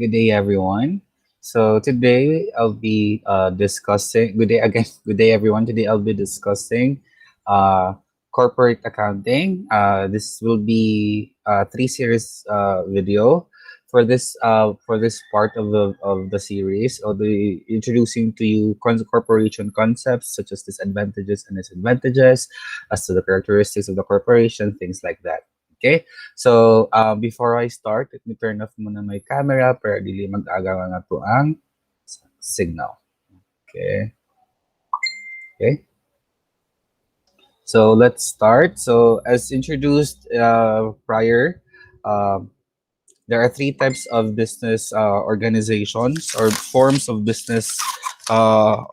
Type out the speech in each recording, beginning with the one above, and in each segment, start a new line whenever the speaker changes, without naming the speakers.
Good day, everyone. So today I'll be discussing. Good day again. Good day, everyone. Today I'll be discussing corporate accounting. This will be a three-series video. For this part of the series, I'll be introducing to you corporation concepts such as disadvantages and disadvantages, as to the characteristics of the corporation, things like that. Okay. So, before I start, let me turn off muna my camera para dili mag-agaw nga to ang signal. Okay. Okay. So, let's start. So, as introduced prior, um, there are three types of business organizations or forms of business uh,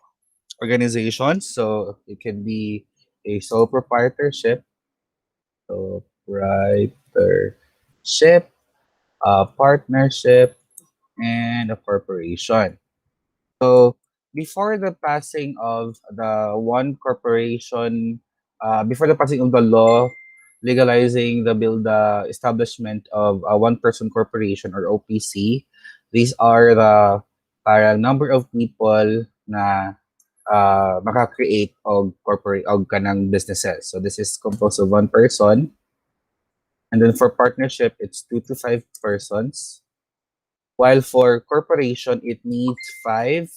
organizations. So, it can be a sole proprietorship, proprietorship, partnership, and a corporation. So before the passing of the one corporation, before the passing of the law legalizing the establishment of a one-person corporation or OPC, these are the para number of people na maka-create of corporate of kanang businesses. So this is composed of one person, and then for partnership it's 2 to 5 persons. While for corporation, it needs to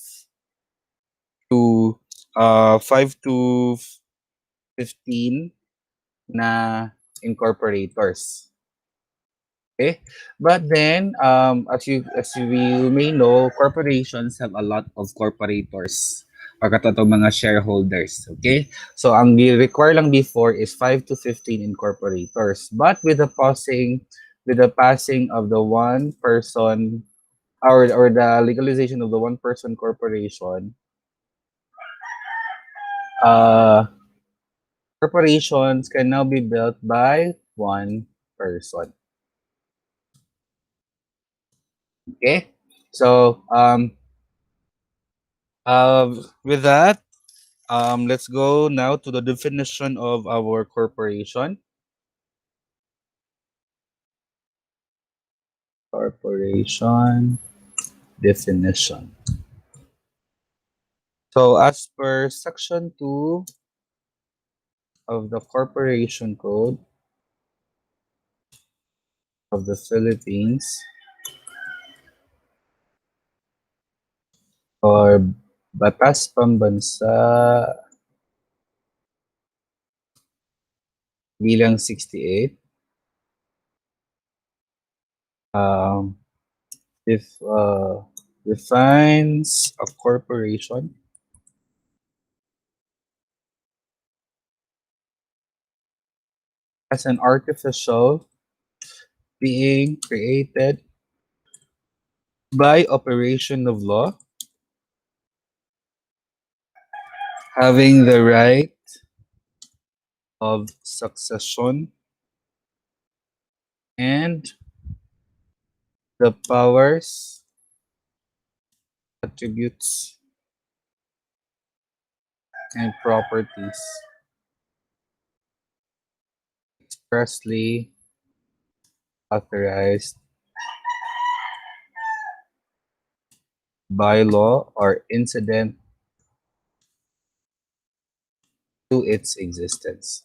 5 to 15 na incorporators. Okay, but then as you may know, corporations have a lot of corporators or katotong mga shareholders. Okay, so ang require lang before is 5 to 15 incorporators, but with the passing of the one person or the legalization of the one person corporation, uh, corporations can now be built by one person. Okay, so with that, let's go now to the definition of our corporation. Corporation definition. So as per section 2 of the Corporation Code of the Philippines, or Batas Pambansa bilang 68, if defines a corporation as an artificial being created by operation of law, having the right of succession and the powers, attributes, and properties expressly authorized by law or incident to its existence.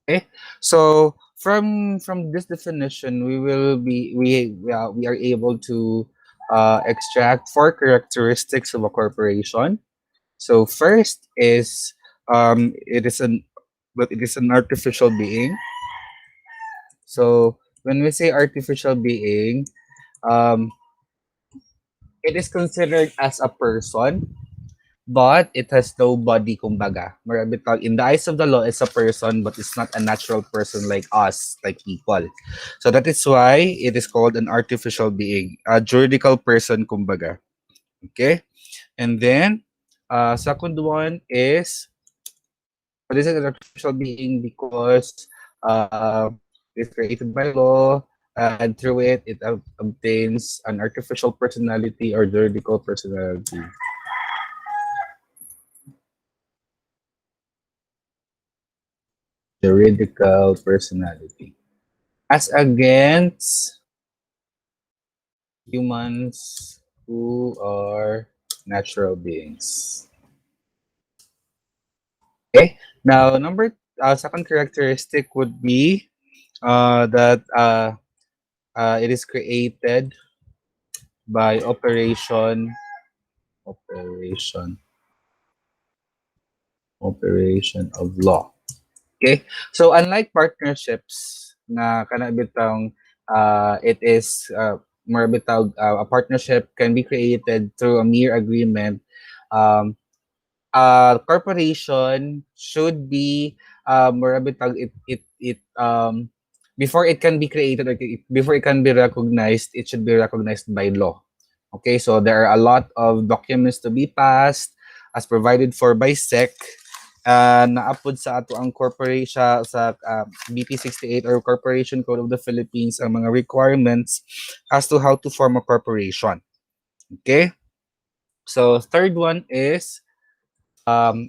Okay, so from this definition, we are able to extract four characteristics of a corporation. So first is it is an artificial being. So when we say artificial being, um, it is considered as a person, but it has no body, kumbaga. In the eyes of the law, it's a person, but it's not a natural person like us, like people. So that is why it is called an artificial being, a juridical person, kumbaga. Okay? And then, second one is, this is an artificial being because it's created by law, and through it obtains an artificial personality or juridical personality. Juridical personality. As against humans who are natural beings. Okay. Now, second characteristic would be that it is created by operation, operation of law. Okay? So unlike partnerships na kana bitang it is more bitang a partnership can be created through a mere agreement. Um, corporation should be more bitang it before it can be created or before it can be recognized, it should be recognized by law. Okay, so there are a lot of documents to be passed as provided for by SEC. Naapod sa ato ang corporation sa BP 68 or Corporation Code of the Philippines ang mga requirements as to how to form a corporation. Okay? So third one is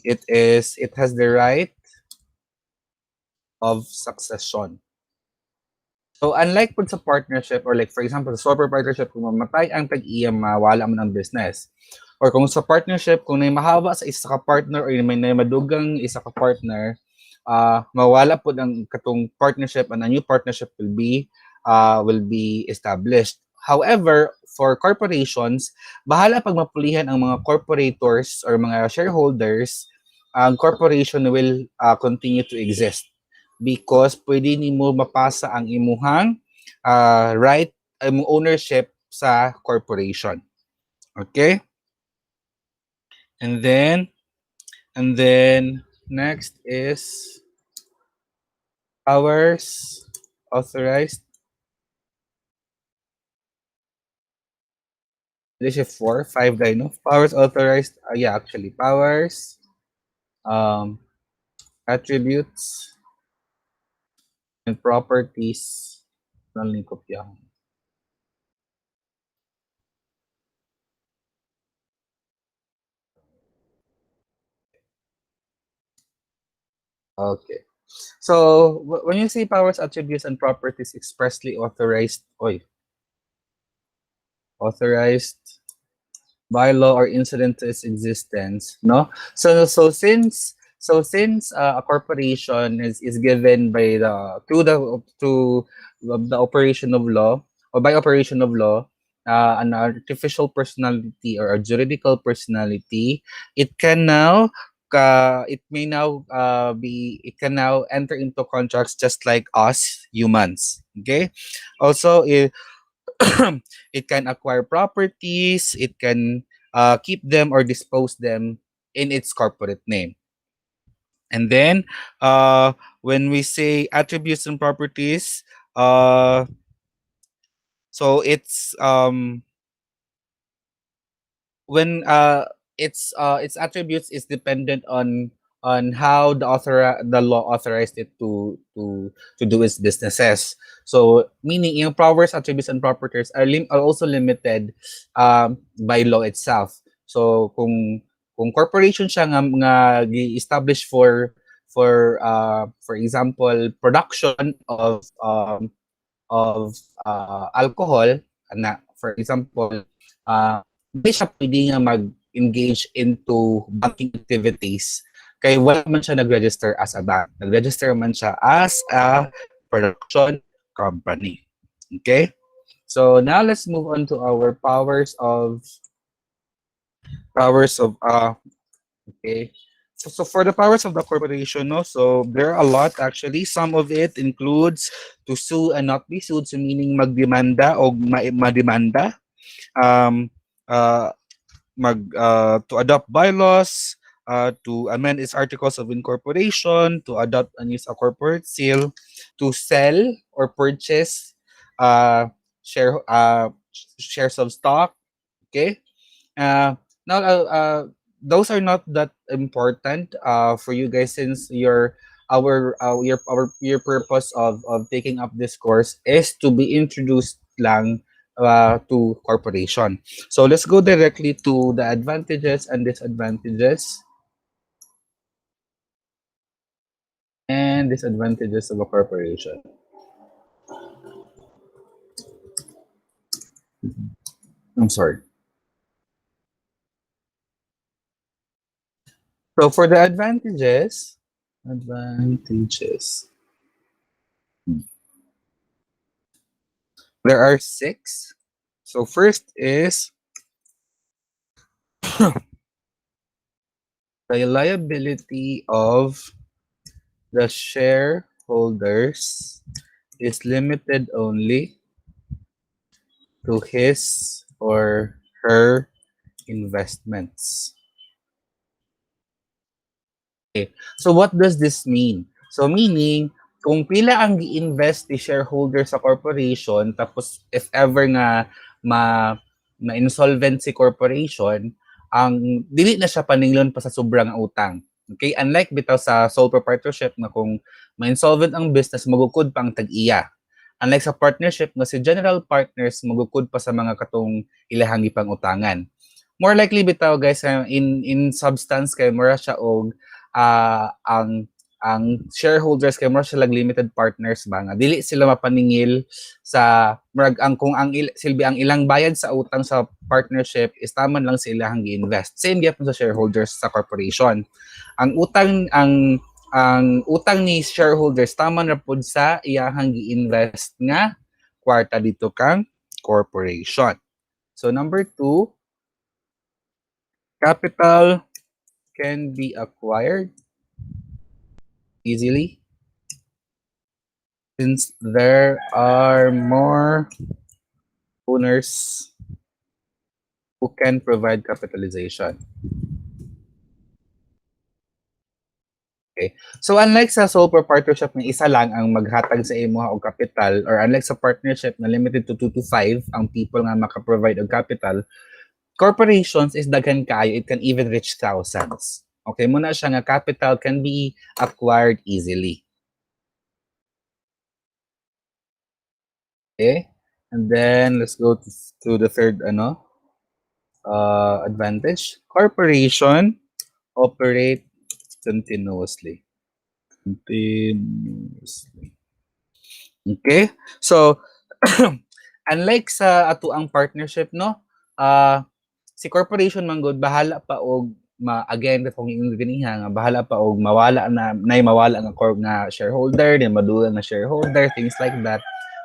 it has the right of succession. So unlike po sa partnership or like for example sa sole proprietorship kung mamatay ang tag-iya mawala man ang business. Or kung sa partnership kung may mahaba sa isa ka partner or may madugang isa ka partner, mawala po ang katong partnership and a new partnership will be established. However, for corporations, bahala pag mapulihan ang mga corporators or mga shareholders, ang corporation will continue to exist because pwede nimo mapasa ang imuhang right, imong ownership sa corporation. Okay? And then next is powers authorized. This is 5 guy, no? Powers authorized, yeah, actually, powers, um, attributes, and properties. Naling kopyahan. Okay. So, when you say powers, attributes, and properties expressly authorized by law or incident to its existence, no? So since a corporation is given by the to the operation of law or by operation of law, an artificial personality or a juridical personality, it can now it can now enter into contracts just like us humans. Okay, also it can acquire properties, it can keep them or dispose them in its corporate name. And then when we say attributes and properties, uh, so when its attributes is dependent on how the law authorized it to do its businesses. So meaning yung powers, attributes, and properties are also limited by law itself. So kung corporation siya nga gi-establish for example production of alcohol na for example hindi siya pwede nga mag-engage into banking activities kay wala man siya nag-register as a bank. Nag-register man siya as a production company. Okay? So now let's move on to our powers of okay. So for the powers of the corporation, no, so there are a lot actually. Some of it includes to sue and not be sued, so meaning magdemanda o mademanda, um, uh, to adopt bylaws, to amend its articles of incorporation, to adopt and use a corporate seal, to sell or purchase uh, share shares of stock. Okay, now those are not that important for you guys since your purpose of taking up this course is to be introduced lang to corporation. So let's go directly to the advantages and disadvantages of a corporation. I'm sorry. So for the advantages, there are six. So first is the liability of the shareholders is limited only to his or her investments. Okay. So what does this mean? So meaning, kung pila ang gi-invest ni shareholder sa corporation, tapos if ever nga ma ma-insolvent si corporation, ang dili na siya paninglon pa sa sobrang utang. Okay? Unlike bitaw sa sole proprietorship na kung ma-insolvent ang business, magukod pa ang tag-iya. Unlike sa partnership nga si general partners, magukod pa sa mga katong ilahang ipang utangan. More likely bitaw guys, in substance kay mura siya og ang shareholders kay mura sila limited partners ba nga dili sila mapaningil sa murag ang kung ang silbi ang ilang bayad sa utang sa partnership is taman lang sila hang gi-invest. Same gyapon sa shareholders sa corporation. Ang utang ang utang ni shareholders taman ra pud sa iyahang gi-invest nga kwarta dito kang corporation. So number 2, capital can be acquired easily since there are more owners who can provide capitalization. Okay. So unlike sa sole proprietorship na isa lang ang maghatag sa imuha og capital, or unlike sa partnership na limited to 2 to 5 ang people nga maka-provide og capital, corporations is daghan kaayo, it can even reach thousands. Okay, muna siya nga capital can be acquired easily. Okay? And then let's go to the third advantage. Corporation operate continuously. Okay? So unlike sa ato ang partnership no, si corporation man gud bahala pa og again kung yung ganiha nga bahala pa og mawala na mawala nga shareholder, then madulan na shareholder, things like that.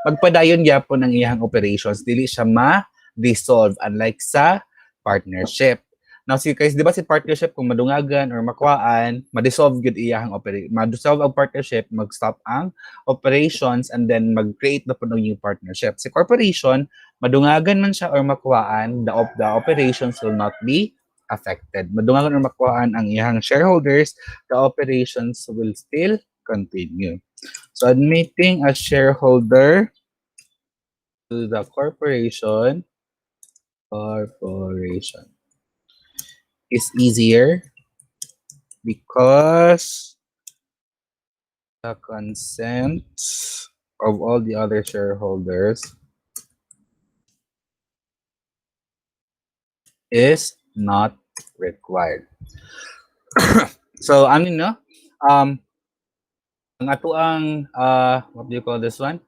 Magpadayon gyapon ang iyang operations, dili siya ma-dissolve unlike sa partnership. Now, si guys, di ba si partnership kung madungagan or makuhaan, ma-dissolve gyud iyang ma-dissolve ang partnership, mag-stop ang operations, and then mag-create na po ng new partnership. Si corporation, madungagan man siya or makuhaan, the operations will not be affected. Madungagan or makuhaan ang iyang shareholders, the operations will still continue. So admitting a shareholder to the corporation is easier because the consent of all the other shareholders is not required. So ano no? Ang ato ang what do you call this one?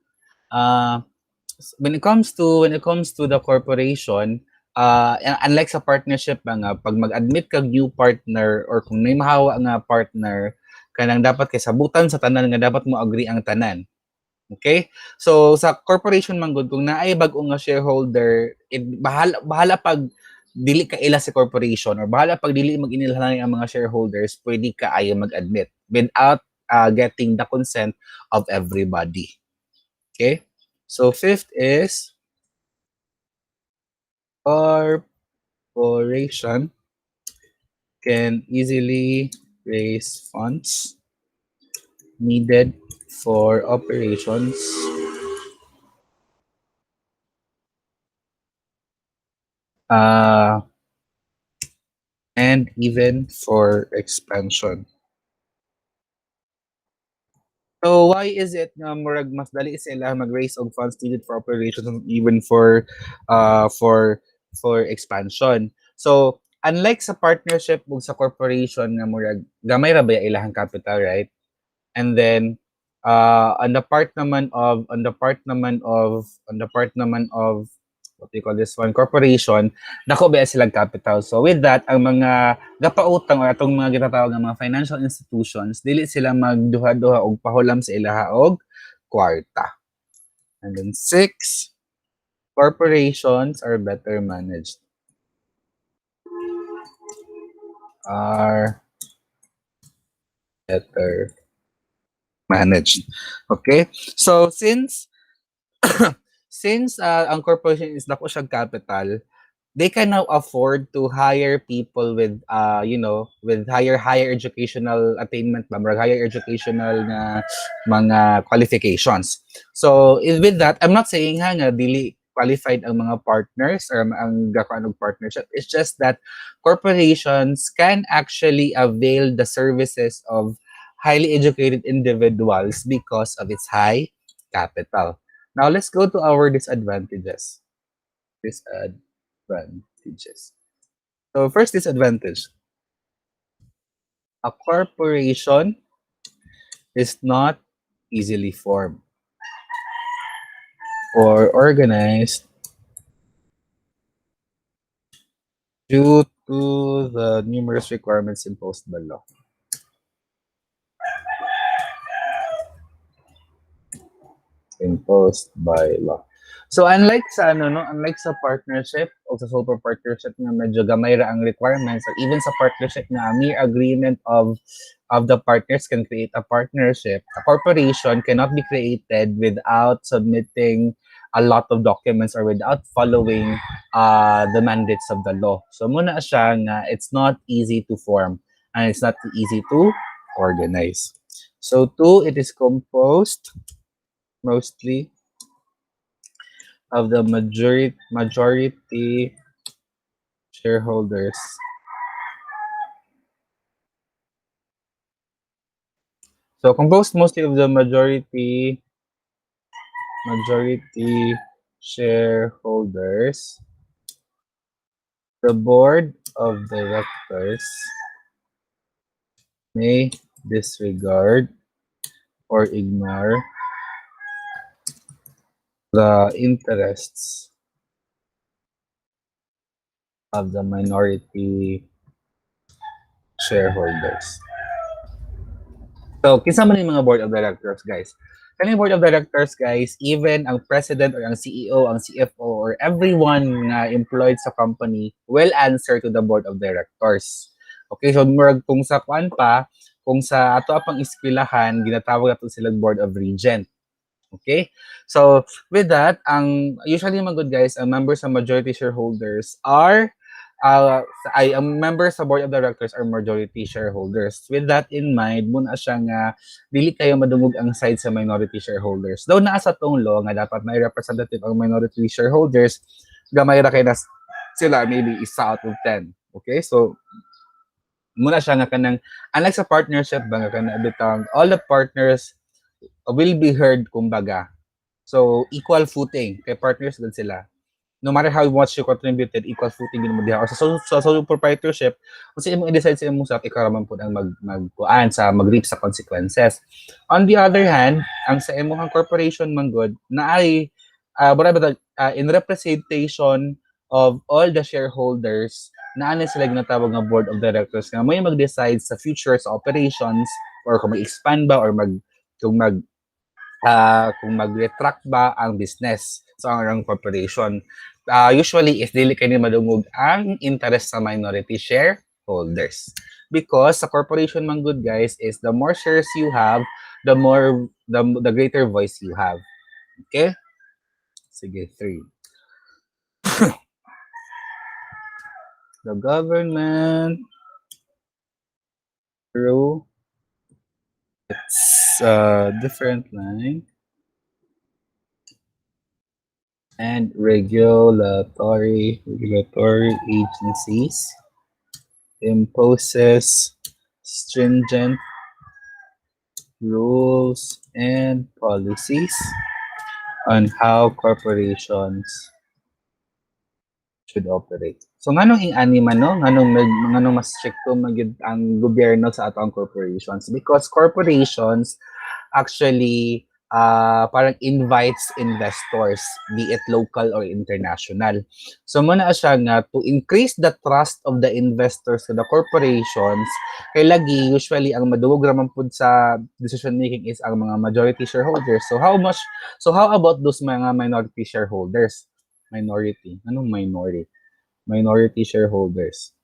When it comes to the corporation, unlike sa partnership nga pag mag-admit kag new partner or kung may mahawa nga partner kanang dapat kay sabutan sa tanan nga dapat mo agree ang tanan. Okay? So sa corporation man gud kung naay bag-o nga shareholder, bahala pag dili ka ila sa corporation or bahala pag dili mag-inilhan ang mga shareholders, pwede ka ayo mag-admit without getting the consent of everybody. Okay? So fifth is corporation can easily raise funds needed for operations and even for expansion. So why is it nga murag mas dali sila mag-raise og funds needed for operations and even for expansion? So unlike sa partnership ug sa corporation nga murag gamay ra ba ilahang capital, right? And then on the part naman of what do you call this one, corporation, dako ba silang capital. So with that, ang mga gapautang o atong mga gitatawag nga mga financial institutions, dili sila magduha-duha og pahulam sa ilaha og kwarta. And then 6, corporations are better managed. Are better managed. Okay? So since ang corporation is dako siya capital, they can now afford to hire people with with higher educational attainment ba, higher educational na mga qualifications. So with that, I'm not saying nga dili qualified ang mga partners or ang gakanog partnership. It's just that corporations can actually avail the services of highly educated individuals because of its high capital. Now let's go to our disadvantages. Disadvantages. So first disadvantage, a corporation is not easily formed or organized due to the numerous requirements imposed by law. So unlike sa unlike sa partnership o sa sole partnership na medyo gamay ra ang requirements, or even sa partnership na mere agreement of the partners can create a partnership, a corporation cannot be created without submitting a lot of documents or without following the mandates of the law. So muna siya nga it's not easy to form and it's not easy to organize. So 2, it is composed mostly of the majority shareholders. So composed mostly of the majority shareholders. The board of directors may disregard or ignore the interests of the minority shareholders. So, kinsa man yung mga board of directors, guys? Kani board of directors, guys, even ang president or ang CEO, ang CFO, or everyone na employed sa company will answer to the board of directors. Okay, so murag kung sa kuan pa, kung sa ato apang eskwelahan, ginatawag nato silang board of regent. Okay? So, with that, ang usually mga good guys, ang members ng majority shareholders are ang members sa board of directors are majority shareholders. With that in mind, muna siya nga dili kayo madungog ang side sa minority shareholders. Though naa sa tong law nga dapat may representative ang minority shareholders, gamay ra kay na sila maybe isa out of 10. Okay? So, muna siya nga kanang unlike sa partnership ba nga kana bitang all the partners will be heard kumbaga. So, equal footing kay partners din sila. No matter how much you contributed, equal footing din mo diha. Or sa sole proprietorship, kung sa imong i-decide sa imong usap, ikaw raman po ang magkuan sa mag-reap sa consequences. On the other hand, ang sa imong corporation man good, na ay in representation of all the shareholders, na sila ginatawag nga board of directors nga may mag-decide sa future sa operations or kung mag-expand ba or kung mag-retract ba ang business sa ang corporation. Usually, if dili kayo madungog ang interest sa minority shareholders. Because sa corporation man good guys is the more shares you have, the greater voice you have. Okay? Sige, 3. The government through its different line and regulatory agencies imposes stringent rules and policies on how corporations should operate. So nganong ing-ani man no, nganong mas stricto magyud ang gobyerno sa atong corporations because corporations actually parang invites investors, be it local or international. So muna siya nga to increase the trust of the investors to the corporations, kay lagi usually ang madugog raman pud sa decision making is ang mga majority shareholders. So how about those mga minority shareholders? Minority. Anong minority? Minority shareholders.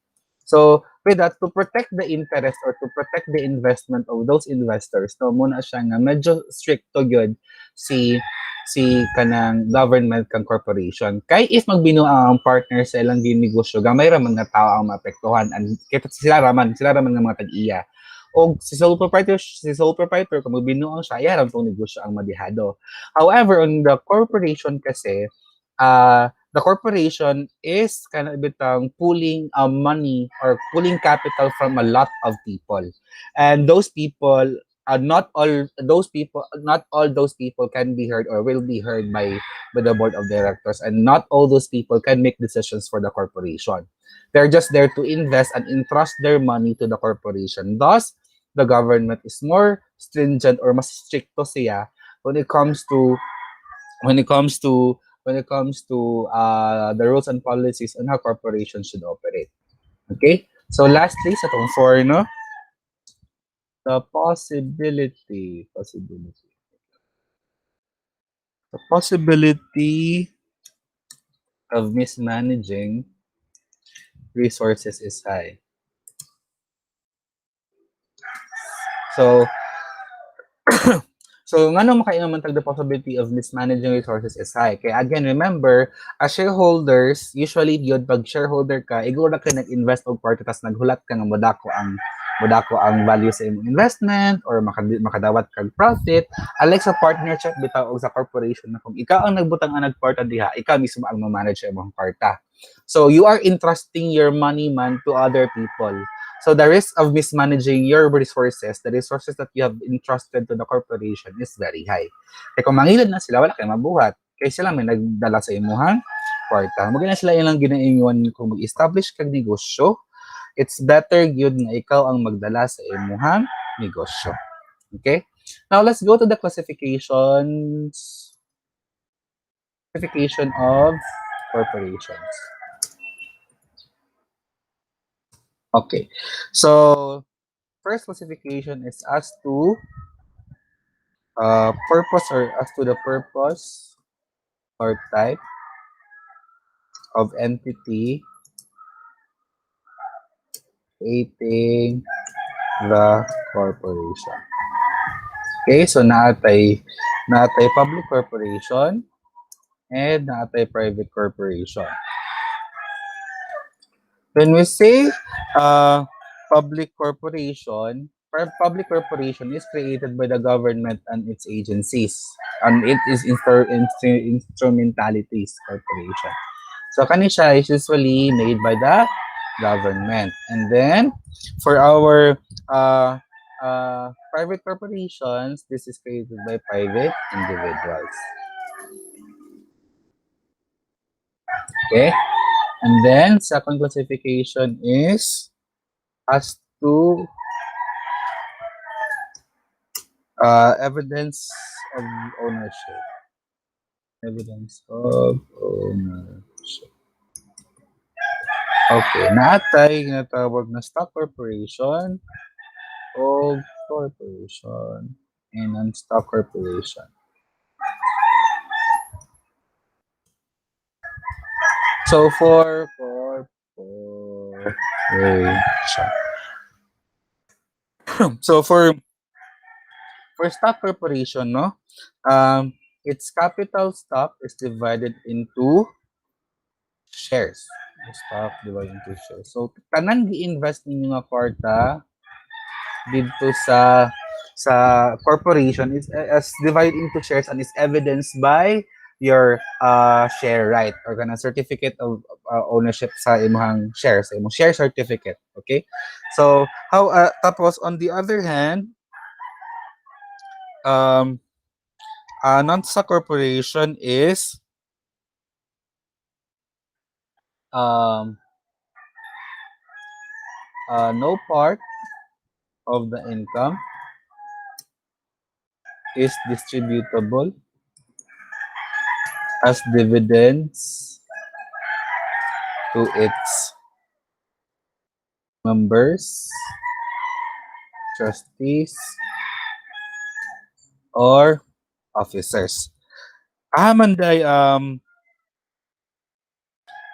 So, with that, to protect the interest or to protect the investment of those investors, no, muna siya nga medyo stricto gyud si kanang government kang corporation. Kay if magbinuang ang partner sa ilang ginegosyo, gamay ra man nga tao ang maapektuhan and kita sila raman nga mga tag-iya. O si sole proprietor kung magbinuang siya, iya ram tong negosyo ang madihado. However, on the corporation kasi, the corporation is kind of bitang pulling money or pulling capital from a lot of people, and those people not all those people can be heard or will be heard by the board of directors, and not all those people can make decisions for the corporation. They're just there to invest and entrust their money to the corporation. Thus, the government is more stringent or mas stricto siya when it comes to when it comes to the rules and policies on how corporations should operate. Okay? So lastly, sa tong four, no? The possibility of mismanaging resources is high. So, so ngano makaingon tag the possibility of mismanaging resources is high. Kaya again, remember, as shareholders, usually yun pag shareholder ka, igura ka nag-invest og part tas naghulat ka nga modako ang value sa imong investment or makadawat kag profit. Unlike sa partnership bitaw og sa corporation na kung ikaw ang nagbutang ang nagparta diha, ikaw mismo ang ma-manage sa imong parta. So you are entrusting your money man to other people. So the risk of mismanaging your resources, the resources that you have entrusted to the corporation, is very high. Kaya kung mangilad na sila, wala kayo mabuhat. Kaya sila may nagdala sa imuhang kwarta. Maganda sila ilang ginaingon kung mag-establish kag negosyo, it's better yun nga ikaw ang magdala sa imuhang negosyo. Okay? Now, let's go to the classification of corporations. Okay. So, first classification is as to purpose or as to the purpose or type of entity creating the corporation. Okay, so naatay public corporation and naatay private corporation. When we say public corporation is created by the government and its agencies, and it is instrumentalities corporation. So kani siya is usually made by the government. And then for our private corporations, this is created by private individuals. Okay? And then second classification is as to evidence of ownership. Evidence of ownership. Okay, naatay ginatawag na stock corporation o corporation and non-stock corporation. So for corporation. So for stock corporation, no, its capital stock is divided into shares. The stock divided into shares. So tanan gi-invest ninyo nga kwarta dito sa corporation is as divided into shares and is evidenced by your share right or kana certificate of ownership sa imong shares, sa imong share certificate. Okay, so how tapos on the other hand, non-stock corporation is no part of the income is distributable as dividends to its members, trustees, or officers. Ahamanday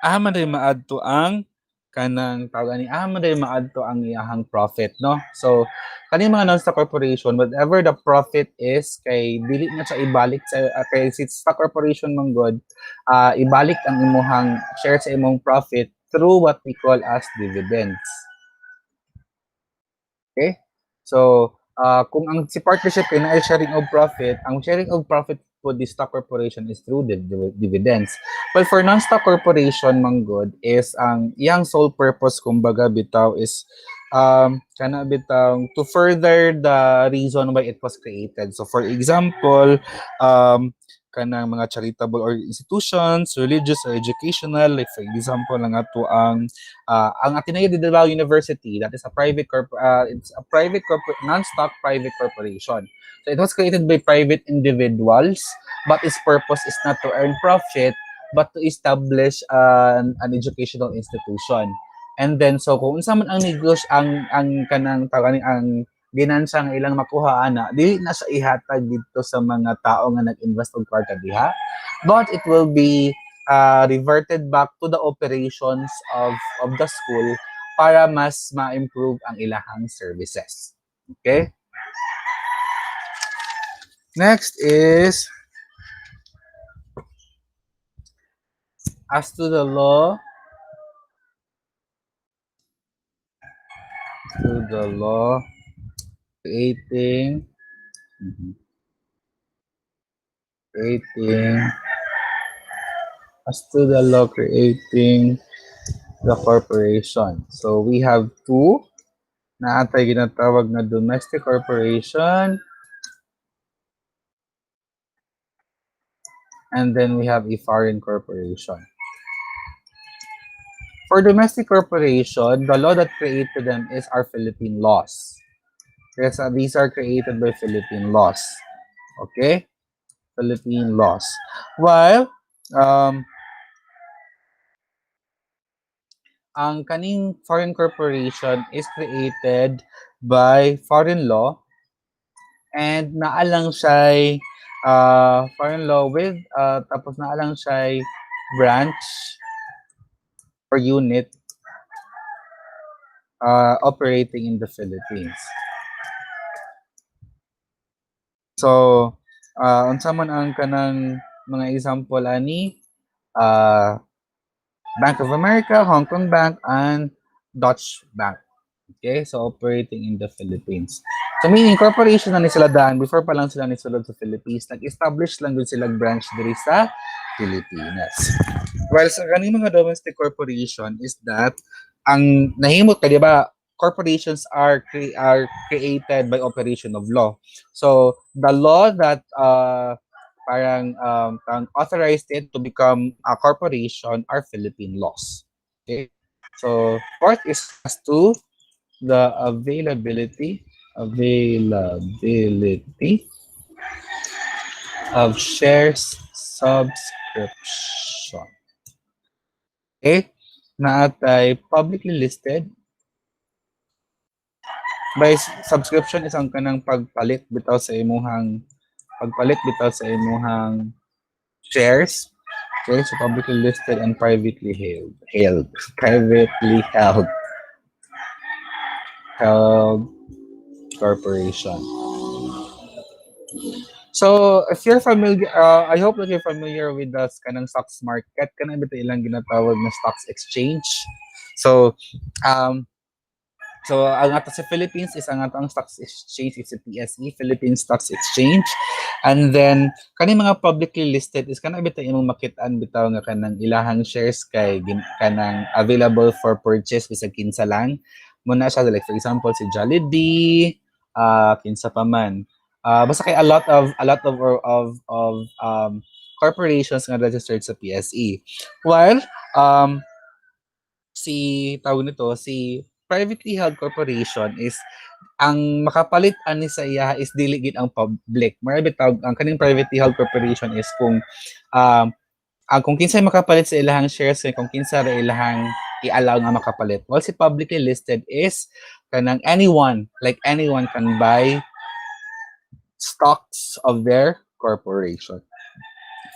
ahamanday maadto ang kanang tawag ani ahamanday maadto ang iyahang profit, no? So kani mga non-stock corporation, whatever the profit is kay dili na siya ibalik sa kay si stock corporation man god, ibalik ang imuhang share sa imong profit through what we call as dividends. Okay? So, kung ang si partnership kay na sharing of profit, ang sharing of profit for the stock corporation is through the dividends. Well, for non-stock corporation, manggod, is ang iyang sole purpose, kumbaga, bitaw, is kana bitaw, to further the reason why it was created. So, for example, kanang mga charitable or institutions, religious or educational, like for example, lang ato ang Ateneo de Davao University, that is a private it's a private non-stock private corporation. So it was created by private individuals, but its purpose is not to earn profit, but to establish an educational institution. And then so kung unsa man ang negosyo ang kanang tawag ang ginansya nga ilang makuha ana, dili na sa ihatag dito sa mga tao nga nag-invest og kwarta diha, but it will be reverted back to the operations of the school para mas ma-improve ang ilahang services. Okay? Next is as to the law creating as to the law creating the corporation. So we have two na atay ginatawag na domestic corporation, and then we have a foreign corporation. For domestic corporation, the law that created them is our Philippine laws. Yes, these are created by Philippine laws. Okay? Philippine laws. While ang kaning foreign corporation is created by foreign law, and naalang siya foreign law with tapos naalang siya branch or unit operating in the Philippines. So unsa man ang kanang mga example ani Bank of America, Hong Kong Bank, and Dutch Bank. Okay, so operating in the Philippines. So meaning, corporation na ni sila daan, before pa lang sila nisulod sa Philippines, nag-establish lang din silang branch diri sa Pilipinas. While sa kaning mga domestic corporation is that, ang nahimot ka, di ba, corporations are created by operation of law. So, the law that parang authorized it to become a corporation are Philippine laws. Okay? So, fourth is as to the availability of shares subscription. Okay? Naatay publicly listed by subscription is ang kanang pagpalit bitaw sa imuhang shares. Okay, so publicly listed and privately held corporation. So, if you're familiar, I hope that you're familiar with the kanang stocks market, kanang bitaw ilang ginatawag na stocks exchange. So, so ang ato sa Philippines is ang atong stocks exchange is PSE, Philippine Stocks Exchange. And then kani mga publicly listed is kana bitaw imong makit-an bitaw nga kanang ilahang shares kay kanang available for purchase bisag kinsa lang. Muna siya like for example si Jollibee, kinsa pa man. Basta kay a lot of corporations nga registered sa PSE. While si privately held corporation is ang makapalit ani sa iya is dili gid ang public. Mara bitawg ang kaning privately held corporation is kung um kung kinsay makapalit sa ilahang shares kung kinsa ra ilahang i-allow nga makapalit. While si publicly listed is kanang anyone can buy stocks of their corporation.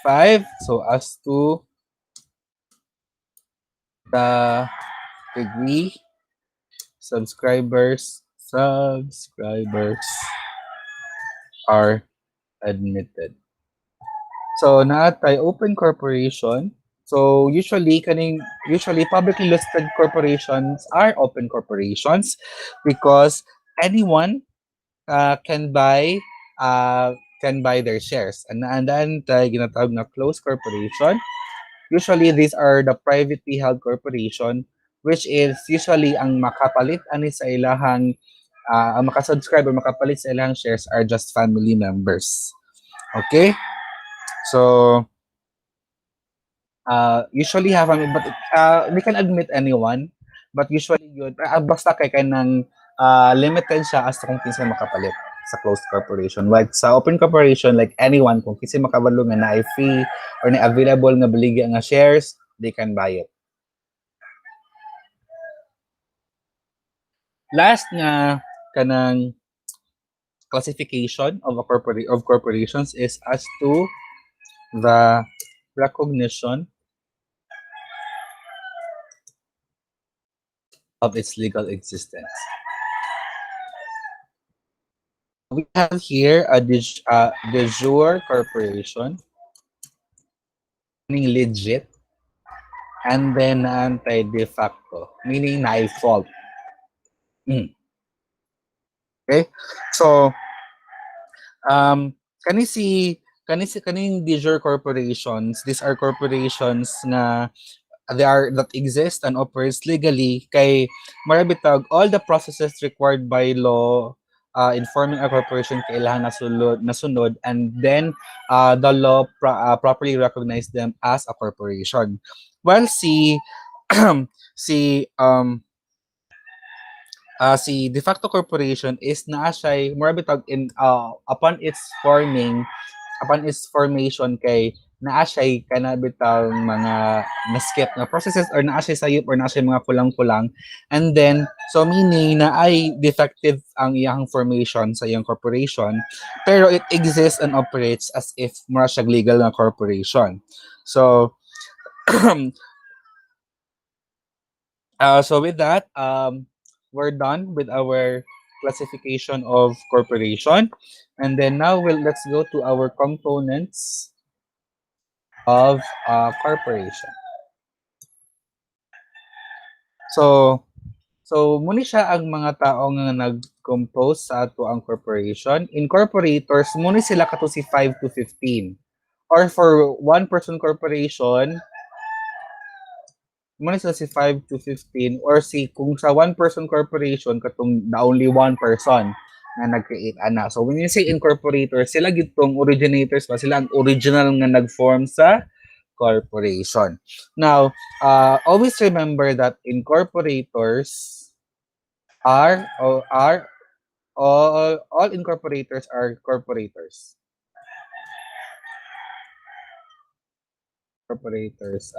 5. So as to the degree subscribers are admitted. So naatay open corporation. So usually publicly listed corporations are open corporations because anyone can buy their shares. And then tayo ginatawag na closed corporation. Usually these are the privately held corporation which is usually ang makapalit ani sa ilahang ang makasubscribe or makapalit sa ilahang shares are just family members. Okay? So usually have but we can admit anyone but usually yun basta kay kanang limited siya as to kung kinsa makapalit sa closed corporation. Like sa open corporation, like anyone, kung kinsa makabalo nga na free or na available nga baligya nga shares, they can buy it. Last nga kanang classification of corporations is as to the recognition of its legal existence. We have here a de jure corporation, meaning legit, and then anti-de facto, meaning na-fault. Okay? So, kaning de jure corporations, these are corporations na that exist and operates legally kay marabitag all the processes required by law in forming a corporation kailangan nasunod and then the law properly recognize them as a corporation. While si si de facto corporation is naa siya marabitag in upon its formation kay naa siya kanabitaw mga na-skip na processes or naa siya sayop or naa siya mga kulang-kulang and then so meaning na ay defective ang iyang formation sa iyang corporation pero it exists and operates as if mura siya legal na corporation. So so with that we're done with our classification of corporation and then now let's go to our components of corporation. So muni siya ang mga tao nga nag-compose sa ato ang corporation. Incorporators, muni sila kato si 5 to 15. Or for one person corporation, muni sila si 5 to 15 or si kung sa one person corporation katong the only one person na nag-create ana. So when you say incorporators, sila gitong originators ba sila ang original nga nag-form sa corporation. Now, always remember that incorporators are all incorporators are corporators. Corporators.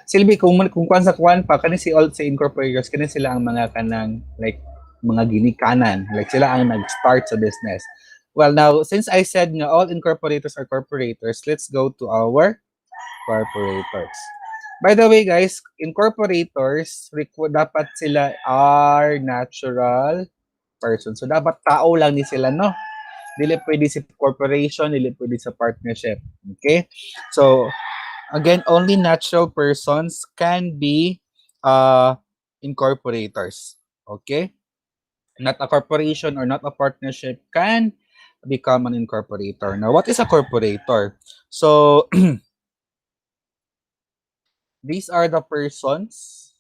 Silbi kung kwan sa kwan pa kani si all sa incorporators kani sila ang mga kanang like mga ginikanan like sila ang nag-start sa business. Well, now since I said nga all incorporators are corporators, let's go to our corporators. By the way, guys, incorporators dapat sila are natural person. So dapat tao lang ni sila, no? Dili pwede sa corporation, dili pwede sa partnership. Okay? So again, only natural persons can be incorporators. Okay? Not a corporation or not a partnership can become an incorporator. Now, what is a corporator? So, these are the persons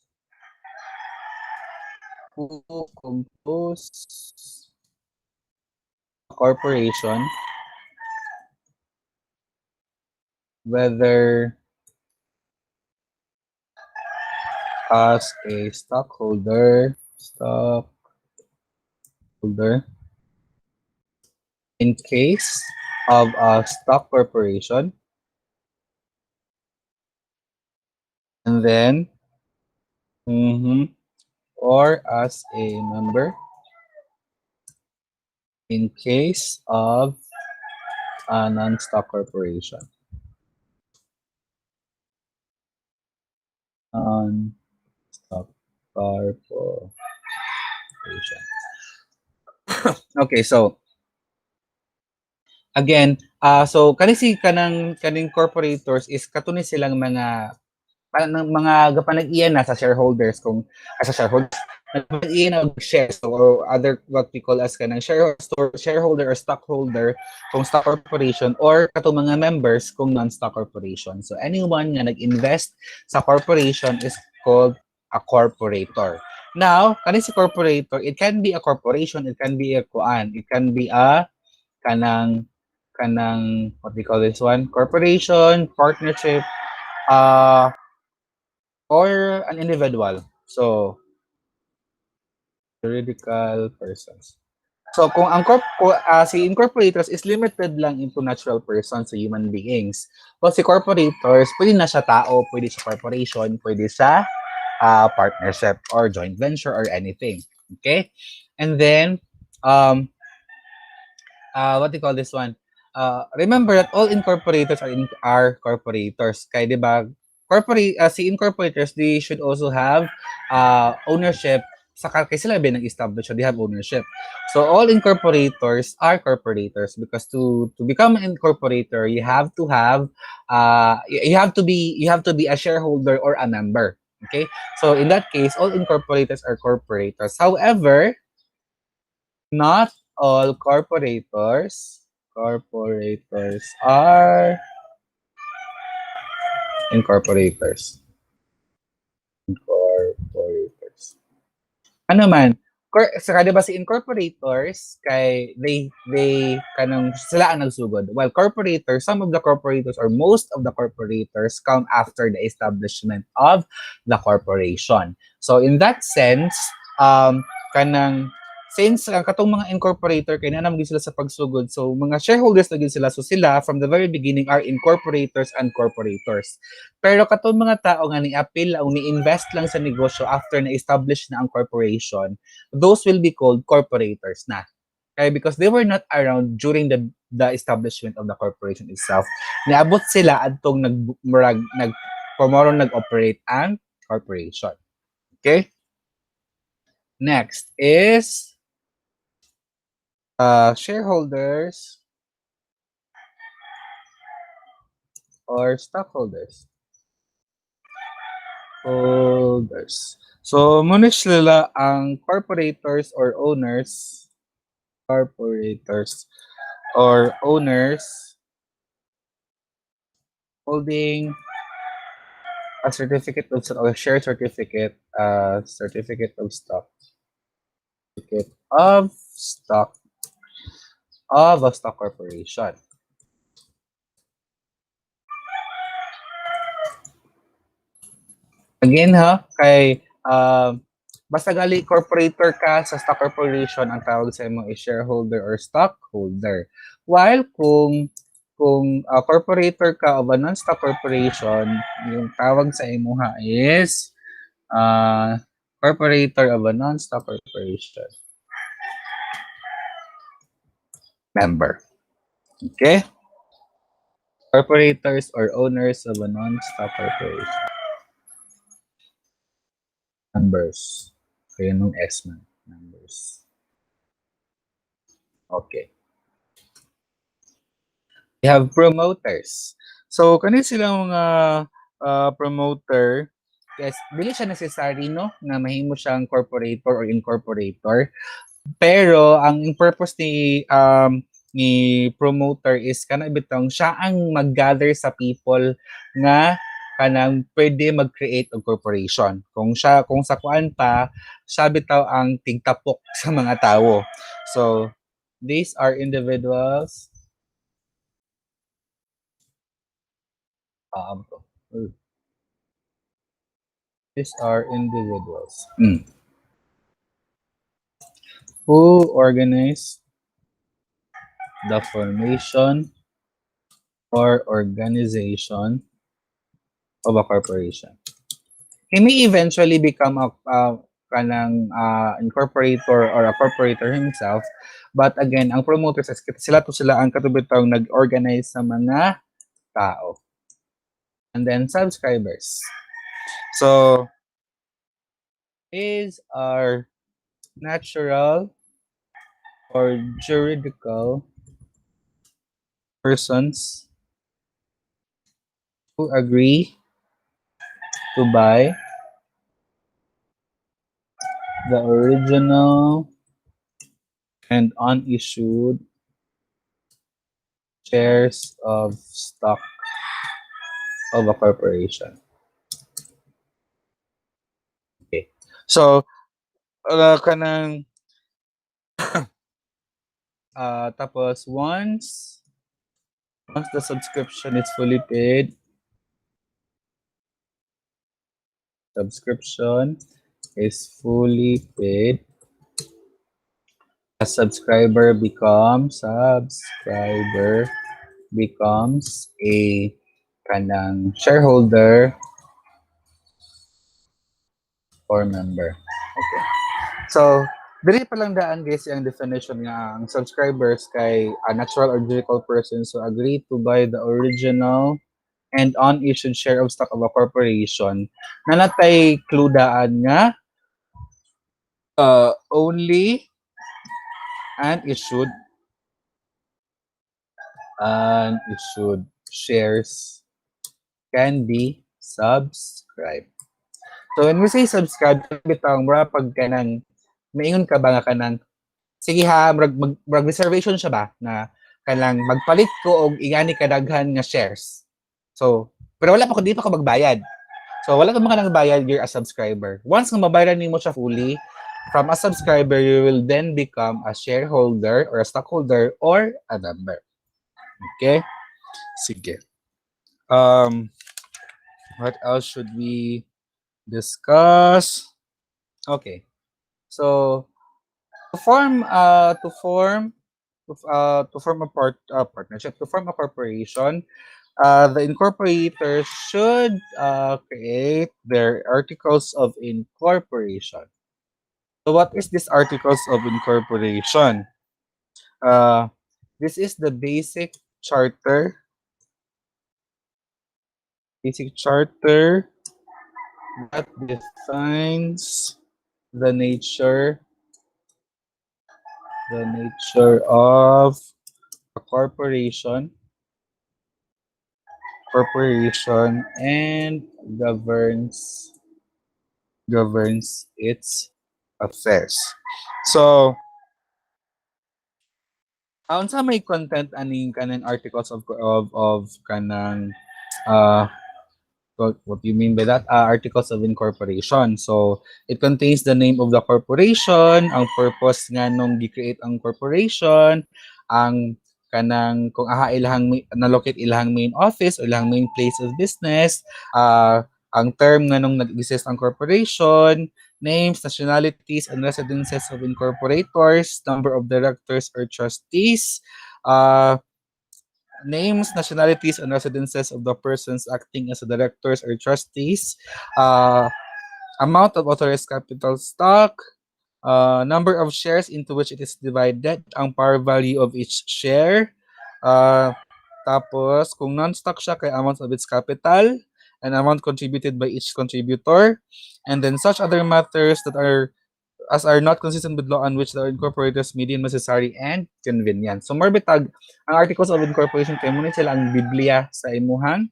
who compose a corporation, whether as a stockholder stockholder in case of a stock corporation, and then or as a member in case of a non-stock corporation. Non-stock corporation. Okay, so again, so kaning corporators is katuni silang mga mga gapanag-iyan na sa shareholders kung sa shareholders nagpanag-iyan og shares or other what we call as kanang shareholder or stockholder kung stock corporation or katong mga members kung non-stock corporation. So anyone nga nag-invest sa corporation is called a corporator. Now, kani si corporator, it can be a corporation, it can be a kuan, it can be a kanang what we call this one, corporation, partnership, uh or an individual. So, juridical persons. So, kung ang si incorporators is limited lang into natural persons, so human beings. Well, si corporators, pwede na siya tao, pwede siya corporation, pwede siya partnership or joint venture or anything. Okay? And then, what do you call this one? Remember that all incorporators are corporators. Kaya di ba, si incorporators, they should also have ownership sa kay sila ba nag-establish, so they have ownership. So all incorporators are corporators because to become an incorporator, you have to have you have to be a shareholder or a member. Okay? So in that case, all incorporators are corporators. However, not all corporators are incorporators. Incorporators. Ano man, saka diba si incorporators kay they kanang sila ang nagsugod. While corporators, some of the corporators or most of the corporators come after the establishment of the corporation. So in that sense, kanang since ang katong mga incorporator kay nanam gyud sila sa pagsugod, so mga shareholders na gyud sila, so sila from the very beginning are incorporators and corporators. Pero katong mga tao nga ni-appeal o ni-invest lang sa negosyo after na-establish na ang corporation, those will be called corporators na. Okay, because they were not around during the establishment of the corporation itself. Niabot sila adtong nag-operate ang corporation. Okay? Next is shareholders or stockholders. Holders. So, muna sila ang corporators or owners holding a certificate of stock or share certificate, certificate of stock of a stock corporation. Again kay basta gali corporator ka sa stock corporation, ang tawag sa imo is shareholder or stockholder. While kung corporator ka of a non-stock corporation, yung tawag sa imo is corporator of a non-stock corporation member. Okay? Corporators or owners of a non-stock corporation. Members. Kaya nung S man. Members. Okay. We have promoters. So, kani silang mga promoter, yes, dili siya necessary, no, na mahimo siyang corporator or incorporator. Pero, ang purpose ni promoter is kana bitong siya ang mag-gather sa people nga kanang pwede mag-create og corporation. Kung sa kuan pa, siya bitaw ang tigtapok sa mga tao. So, these are individuals these are individuals. Who organized the formation or organization of a corporation? He may eventually become a kanang incorporator or a corporator himself. But again, ang promoters, sila ang katubitang nag-organize sa mga tao. And then subscribers. So, is our natural or juridical persons who agree to buy the original and unissued shares of stock of a corporation. Okay. So, kanang tapos once the subscription is fully paid, subscription is fully paid, a subscriber becomes a kanang shareholder or member. Okay. So, dili pa lang daan guys ang definition nga ang subscribers kay a natural or juridical persons who agree to buy the original and unissued share of stock of a corporation. Nanatay clue daan nga only unissued shares can be subscribed. So when we say subscribe, bitang mura pag kanang maingon ka ba nga kanang sige ha, mag reservation siya ba na kanang magpalit ko og ingani kadaghan nga shares. So, pero wala pa ko di pa ko magbayad. So wala ka man kanang bayad, you're a subscriber. Once nga mabayaran nimo siya fully, from a subscriber you will then become a shareholder or a stockholder or a member. Okay? Sige. What else should we discuss? Okay. So to form a partnership, to form a corporation, the incorporators should create their articles of incorporation. So what is this articles of incorporation? This is the basic charter that defines the nature of a corporation and governs its affairs. So, unsa may content aning kanang articles of kanang uh what do you mean by that? Articles of incorporation. So, it contains the name of the corporation, ang purpose nga nung gi-create ang corporation, ang kanang kung na-locate ilahang main office o ilahang main place of business, ang term nga nung nag-exist ang corporation, names, nationalities, and residences of incorporators, number of directors or trustees, names, nationalities, and residences of the persons acting as directors or trustees, amount of authorized capital stock, number of shares into which it is divided, ang par value of each share, tapos kung non-stock siya, kay amount of its capital, and amount contributed by each contributor, and then such other matters that are not consistent with law on which the incorporators may deem necessary and convenient. So more bitag, ang articles of incorporation kay muna sila ang Biblia sa imuhang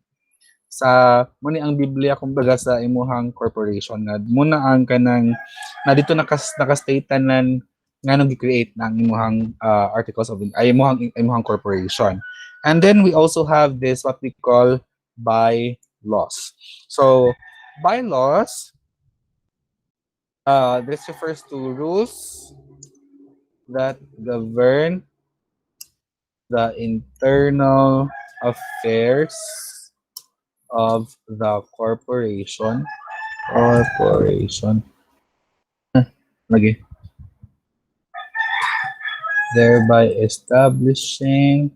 muna ang Biblia kumbaga sa imuhang corporation nga muna ang kanang na dito nakastatean nga nung gi-create ng imuhang articles of imuhang corporation. And then we also have this what we call bylaws. So bylaws, this refers to rules that govern the internal affairs of the corporation. Lagi. thereby establishing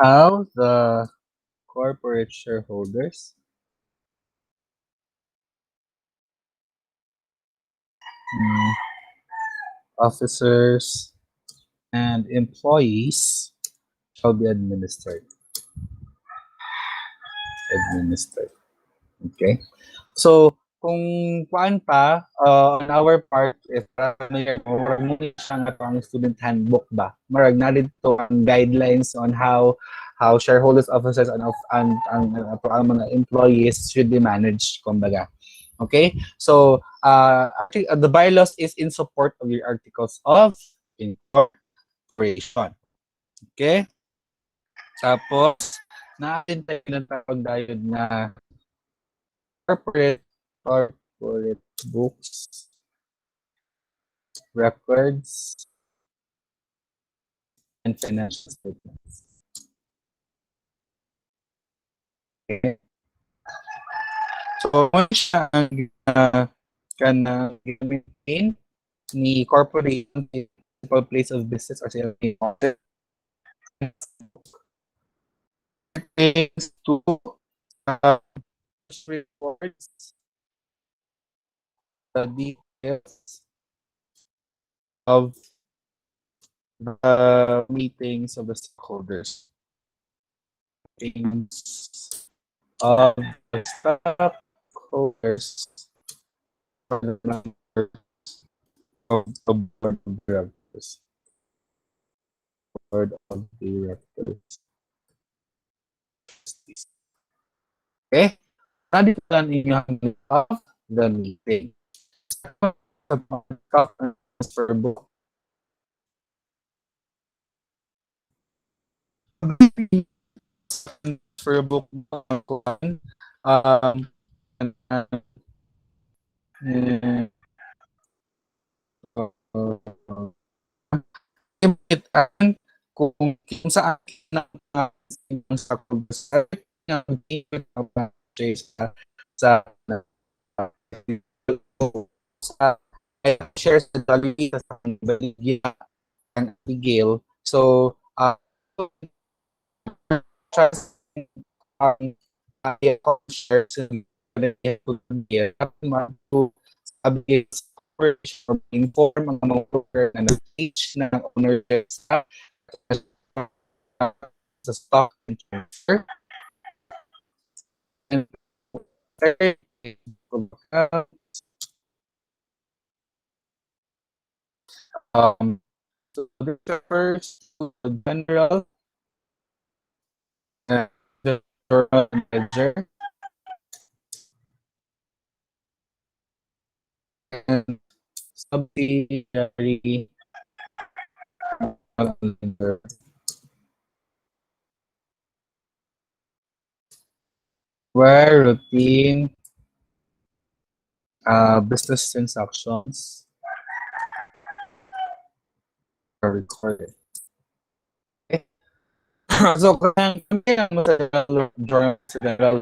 how the corporate shareholders, mm, officers, and employees shall be administered. Okay? So, kung kuan pa, on our part, if familiar mo, murag mo siya nga ang student handbook ba? Murag na dito ang guidelines on how shareholders, officers, ang mga employees should be managed, kumbaga. Okay? So, actually, the bylaws is in support of your articles of incorporation. Okay? Tapos, natin tayo ng pagdayod na corporate books, records, and financial statements. Okay. So, kung siya ang gamitin ni corporation principal place of business or sale pertains to uh, reports, the details of the meetings of the stakeholders, meetings of the stockholders for the number of the board of directors. Board of directors. Okay? Nandito lang inyong of the meeting. Transfer book. Transfer book um, kung saan sa sa share sa Jollibee sa Baligya and Abigail. So, trust share sa Baligya to Abigail inform ang mga broker na nag-age ng ownership sa stock and transfer. And so the first general the journal ledger and subsidiary ledger. Where routine business transactions are recorded. Okay. So, kaya ang journal